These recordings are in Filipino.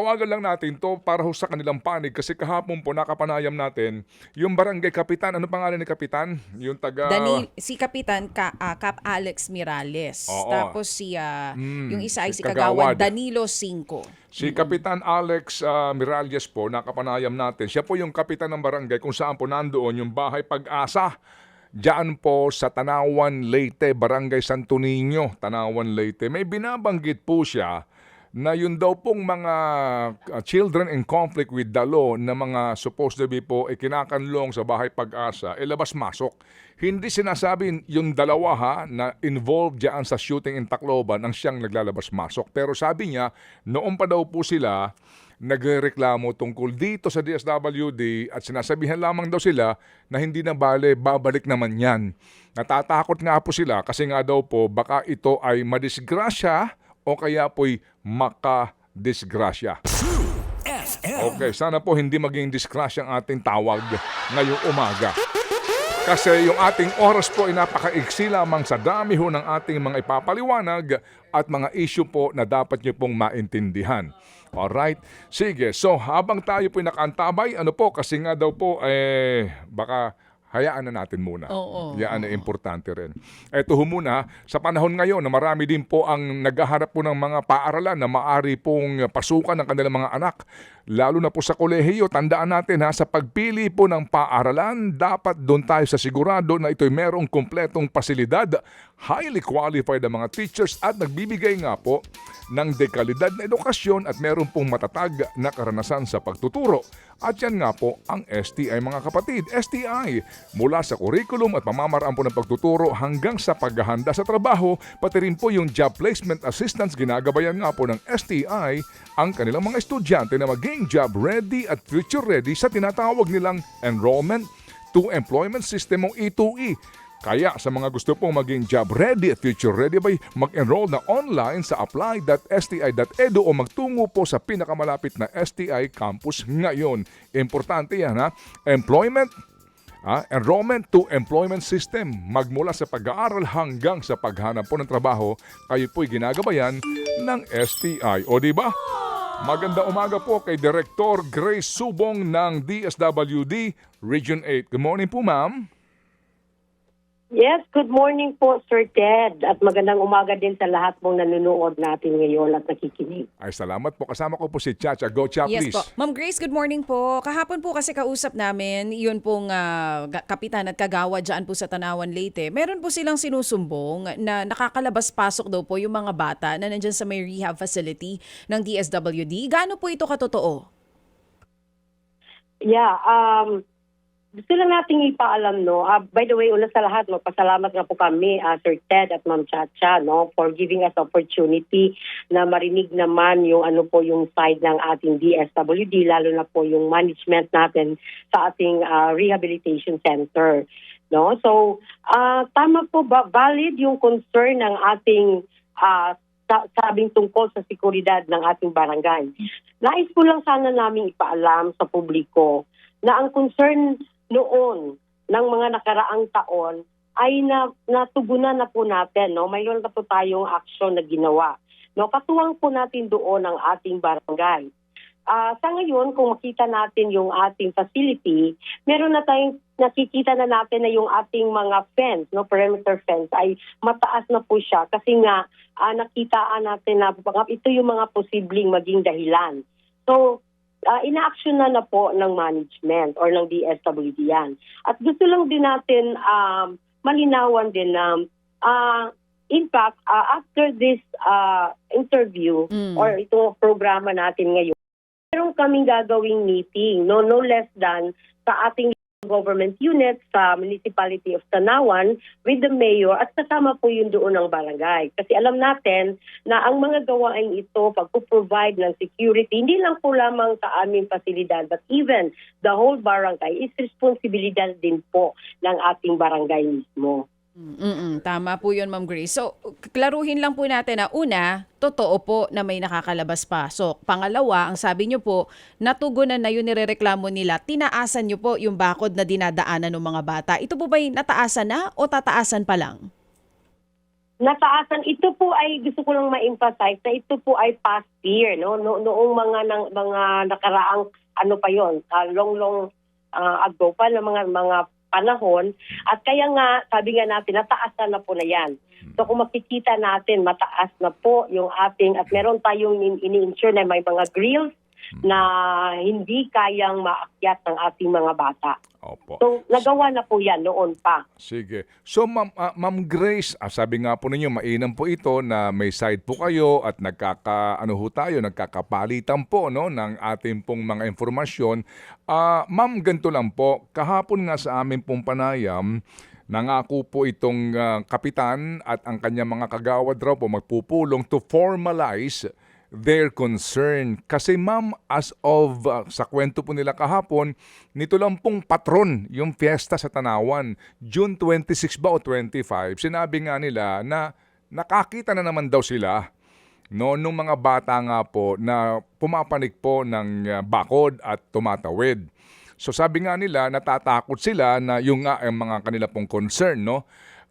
tinawagan lang natin to para ho sa kanilang panig kasi kahapon po nakapanayam natin yung barangay kapitan. Ano pangalan ni kapitan? Yung taga... Si Kapitan Cap Alex Mirales. Oo. Tapos yung isa ay Si si Kagawad Kagawad. Danilo Cinco. Si Kapitan Alex Miralles po, nakapanayam natin. Siya po yung kapitan ng barangay kung saan po nandoon yung bahay Pag-asa. Diyan po sa Tanawan, Leyte, Barangay Santo Niño, Tanawan, Leyte. May binabanggit po siya na yun daw pong mga children in conflict with the law na mga supposed to be po kinakanlong sa bahay Pag-asa, labas-masok. Hindi sinasabi yung dalawa na involved diyan sa shooting in Tacloban ang siyang naglalabas-masok. Pero sabi niya, noon pa daw po sila nagreklamo tungkol dito sa DSWD at sinasabihan lamang daw sila na hindi na bale, babalik naman yan. Natatakot nga po sila kasi nga daw po baka ito ay madisgrasya o kaya po'y makadisgrasya. Okay, sana po hindi maging disgrasya ang ating tawag ngayong umaga. Kasi yung ating oras po ay napakaiksi lamang sa dami ho ng ating mga ipapaliwanag at mga issue po na dapat nyo pong maintindihan. Alright? Sige, so habang tayo po nakaantabay, ano po, kasi nga daw po, baka hayaan na natin muna. Yan ay importante rin. Eto ho muna, sa panahon ngayon na marami din po ang naghaharap po ng mga paaralan na maari pong pasukan ng kanilang mga anak. Lalo na po sa kolehiyo, tandaan natin sa pagpili po ng paaralan, dapat doon tayo sa sigurado na ito'y merong kumpletong pasilidad, highly qualified ang mga teachers at nagbibigay nga po ng dekalidad na edukasyon at meron pong matatag na karanasan sa pagtuturo. At yan nga po ang STI mga kapatid. STI, mula sa curriculum at pamamaraan po ng pagtuturo hanggang sa paghahanda sa trabaho, pati rin po yung job placement assistance, ginagabayan nga po ng STI ang kanilang mga estudyante na maging job ready at future ready sa tinatawag nilang Enrollment to Employment System o E2E. Kaya sa mga gusto pong maging job ready at future ready bay mag-enroll na online sa apply.sti.edu o magtungo po sa pinakamalapit na STI campus ngayon. Importante yan Employment, enrollment to employment system. Magmula sa pag-aaral hanggang sa paghanap po ng trabaho, kayo po'y ginagabayan ng STI. O diba? Maganda umaga po kay Director Grace Subong ng DSWD Region 8. Good morning po, ma'am. Yes, good morning po, Sir Ted. At magandang umaga din sa lahat mong nanonood natin ngayon at nakikinig. Ay, salamat po. Kasama ko po si Chacha. Go, Cha, Yes please. po. Ma'am Grace, good morning po. Kahapon po kasi kausap namin, yun pong kapitan at kagawad dyan po sa Tanawan, Leyte. Meron po silang sinusumbong na nakakalabas-pasok daw po yung mga bata na nandyan sa may rehab facility ng DSWD. Gaano po ito katotoo? Yeah, gusto lang nating ipaalam, by the way, una sa lahat, pasalamat nga po kami, Sir Ted at Ma'am Chacha, for giving us opportunity na marinig naman yung yung side ng ating DSWD, lalo na po yung management natin sa ating rehabilitation center. So, tama po ba, valid yung concern ng ating sabing tungkol sa seguridad ng ating barangay. Nais po lang sana namin ipaalam sa publiko na ang concern noon ng mga nakaraang taon ay natugunan na po natin. Mayroon na po tayong aksyon na ginawa. Katuwang po natin doon ang ating barangay. Sa ngayon, kung makita natin yung ating facility, meron na tayong nakikita na natin na yung ating mga fence, perimeter fence, ay mataas na po siya kasi nga nakitaan natin na ito yung mga posibleng maging dahilan. So, ina-action na po ng management or ng DSWD yan. At gusto lang din natin malinawan din na in fact, after this interview or itong programa natin ngayon, meron kaming gagawing meeting, no less than sa ating government unit sa Municipality of Tanawan with the mayor at kasama po yun doon ng barangay. Kasi alam natin na ang mga gawain ito, pag-provide ng security, hindi lang po lamang sa aming pasilidad but even the whole barangay is responsibilidad din po ng ating barangay mismo. Tama po yun, Ma'am Grace. So, klaruhin lang po natin na una, totoo po na may nakakalabas-pasok. Pangalawa, ang sabi nyo po, natugunan na yun nirereklamo nila, tinaasan nyo po yung bakod na dinadaanan ng mga bata. Ito po ba'y nataasan na o tataasan pa lang? Nataasan, ito po ay gusto ko lang ma-emphasize na ito po ay past year, no? Noong mga nakaraang ano pa yon, long ago pa na mga panahon, at kaya nga sabi nga natin nataasan na po na yan. So kung makikita natin mataas na po yung ating, at meron tayong ini-ensure na may mga grills na hindi kayang maakyat ng ating mga bata. Opo. So nagawa na po yan noon pa. Sige. So, Ma'am Grace, sabi nga po ninyo, mainam po ito na may side po kayo at nagkakapalitan po, no, ng ating pong mga informasyon. Ma'am, ganito lang po. Kahapon nga sa amin pong panayam, nangako po itong kapitan at ang kanyang mga kagawad raw po magpupulong to formalize their concern. Kasi ma'am, as of sa kwento po nila kahapon, nito lang pong patron yung fiesta sa Tanawan. June 26 ba o 25, sinabi nga nila na nakakita na naman daw sila nung mga bata nga po na pumapanik po ng bakod at tumatawid. So sabi nga nila, natatakot sila na yung nga ang mga kanila pong concern, no?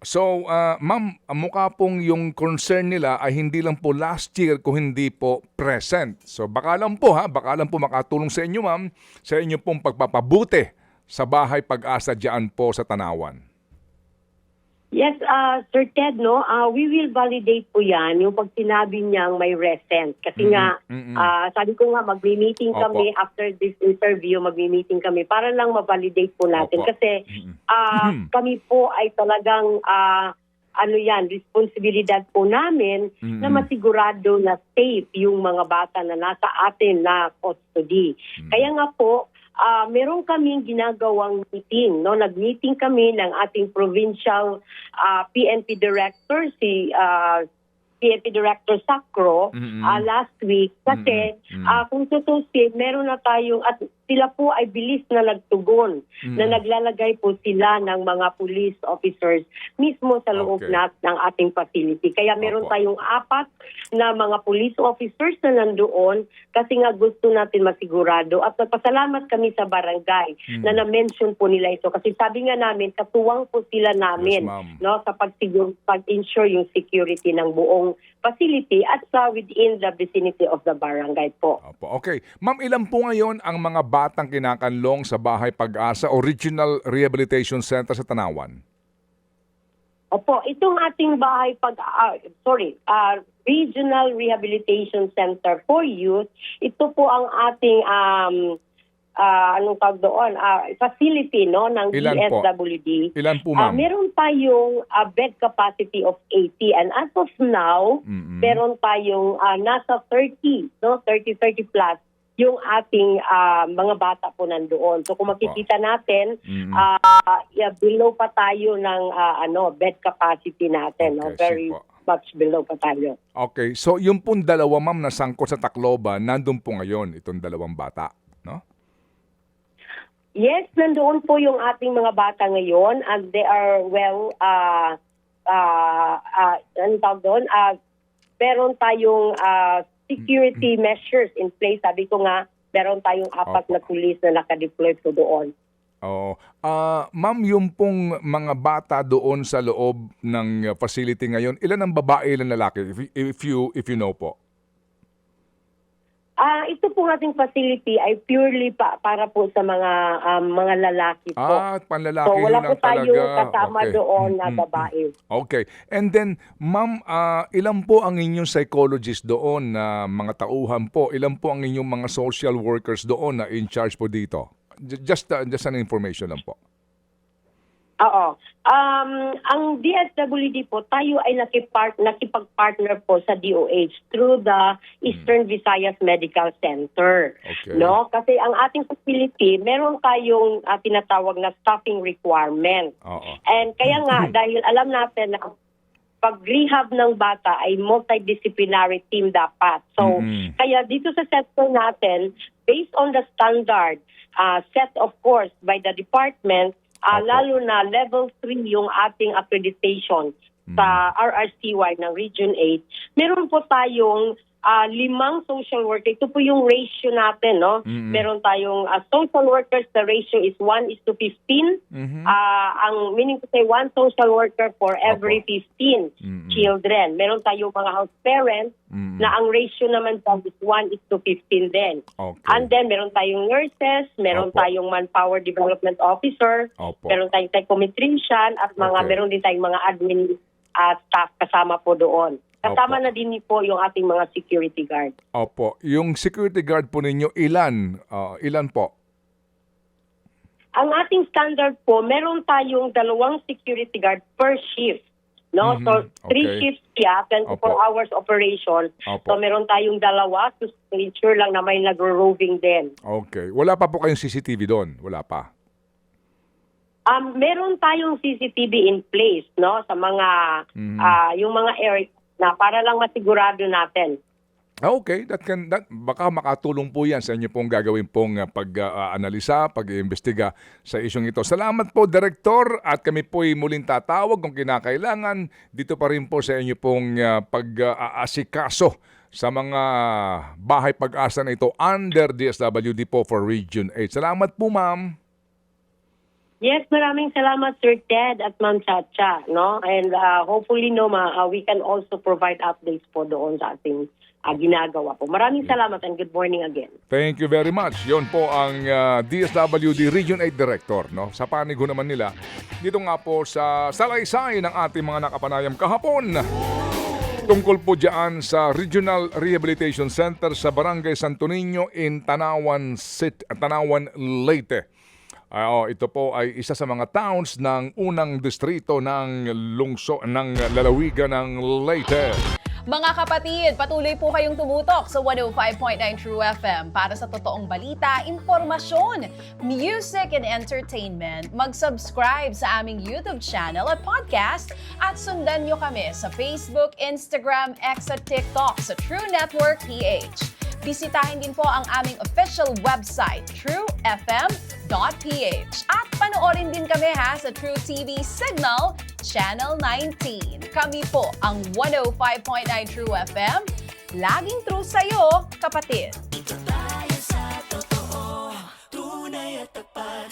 So, ma'am, mukha pong yung concern nila ay hindi lang po last year kung hindi po present. So, baka lang po makatulong sa inyo, ma'am, sa inyo pong pagpapabuti sa bahay Pag-asa diyan po sa Tanawan. Yes, Sir Ted, no, we will validate po yan, yung pag sinabi niyang may recent. Kasi nga, sabi ko nga, magmi-meeting kami after this interview, magmi-meeting kami para lang ma-validate po natin. Opo. Kasi kami po ay talagang, responsibilidad po namin na masigurado na safe yung mga bata na nasa atin na custody. Kaya nga po, meron kaming ginagawang meeting, no? Nag-meeting kami ng ating provincial PNP director, si PNP Director Sacro, last week. Kasi kung tutusin, meron na tayong, at sila po ay bilis na nagtugon, na naglalagay po sila ng mga police officers mismo sa loob ng ating facility. Kaya meron tayong 4 na mga police officers na nandoon kasi nga gusto natin masigurado. At nagpasalamat kami sa barangay na na-mention po nila ito. Kasi sabi nga namin, katuwang po sila namin, no, sa pag-ensure yung security ng buong facility at sa within the vicinity of the barangay po. Opo. Okay. Ma'am, ilan po ngayon ang mga batang kinakanlong sa Bahay Pag-asa o Regional Rehabilitation Center sa Tanawan? Opo, itong ating Regional Rehabilitation Center for Youth, ito po ang ating facility, no, ng DSWD. Ilan po, ma'am? Meron tayong bed capacity of 80, and as of now, meron tayong nasa 30, no, 30 plus yung ating mga bata po nandoon. So kung makikita natin, below pa tayo ng bed capacity natin, no, very much below pa tayo. Okay, so yung pong dalawa, ma'am, na sangkot sa Tacloban, nandun po ngayon itong dalawang bata, no? Yes, nandoon po yung ating mga bata ngayon, and they are meron tayong security measures in place. Sabi ko nga, meron tayong 4 na pulis na nakadeploy po doon. Ma'am, yung pong mga bata doon sa loob ng facility ngayon, ilan ang babae, ilan lalaki, if you know po? Ito po ating facility ay purely para po sa mga lalaki po. Panlalaki. So wala po lang tayong talaga. kasama doon na babae. Okay. And then, ma'am, ilan po ang inyong psychologist doon na mga tauhan po? Ilan po ang inyong mga social workers doon na in charge po dito? Just an information lang po. Oo. Ang DSWD po, tayo ay nakipag-partner po sa DOH through the Eastern Visayas Medical Center. Okay. No? Kasi ang ating facility, meron tayong tinatawag na staffing requirement. And kaya nga, dahil alam natin na pag-rehab ng bata ay multidisciplinary team dapat. So, kaya dito sa sector natin, based on the standard set of course by the department, lalo na level 3 yung ating accreditation sa RRCY ng Region 8, meron po tayong 5 social worker. Ito po yung ratio natin, no? Meron tayong social workers, the ratio is 1:15. Ang meaning to say, 1 social worker for every 15 children. Meron tayong mga house parents na ang ratio naman dyan is 1:15 din. Okay. And then, meron tayong nurses, meron Opo. tayong manpower development officer, Opo. meron tayong psychometrician, at Okay. meron din tayong mga admin staff kasama po doon. Kasama Opo. na din po yung ating mga security guard. Opo. Yung security guard po ninyo, ilan? Ilan po? Ang ating standard po, meron tayong 2 security guard per shift. No? So, 3 Okay. shifts siya, 24 Opo. hours operation. Opo. So, meron tayong 2 to ensure lang na may nagro-roving din. Okay. Wala pa po kayong CCTV doon? Wala pa? Meron tayong CCTV in place, no? Sa mga, yung mga area na para lang masigurado natin. Okay, baka makatulong po yan sa inyo pong gagawin pong pag-analisa, pag-iimbestiga sa isyong ito. Salamat po, Direktor, at kami po'y muling tatawag kung kinakailangan dito pa rin po sa inyo pong pag-aasikaso sa mga bahay pag-asa na ito under DSWD po for Region 8. Salamat po, ma'am. Yes, maraming salamat Sir Ted at Ma'am Chacha, no? And hopefully we can also provide updates po doon sa ating ginagawa po. Maraming salamat and good morning again. Thank you very much. Yon po ang DSWD Region 8 Director, no? Sa panig ho naman nila dito nga po sa salaysay ng ating mga nakapanayam kahapon. Tungkol po diyan sa Regional Rehabilitation Center sa Barangay Santo Niño in Tanawan Leyte. Ito po ay isa sa mga towns ng unang distrito ng lalawigan ng Leyte. Mga kapatid, patuloy po kayong tumutok sa 105.9 True FM para sa totoong balita, impormasyon, music and entertainment. Mag-subscribe sa aming YouTube channel at podcast at sundan nyo kami sa Facebook, Instagram, X at TikTok sa True Network PH. Bisitahin din po ang aming official website, truefm.ph. At panoorin din kami sa True TV Signal, Channel 19. Kami po ang 105.9 True FM. Laging true sa'yo, kapatid.